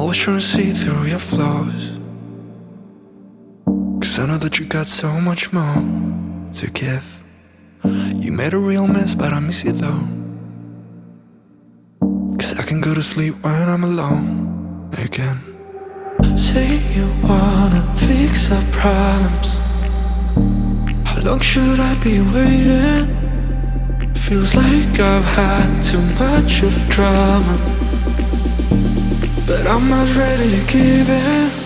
always trying to see through your flaws, 'cause I know that you got so much more to give. You made a real mess, but I miss you though, 'cause I can go to sleep when I'm alone again. Say you wanna fix our problems. How long should I be waiting? Feels like I've had too much of drama, but I'm not ready to give in.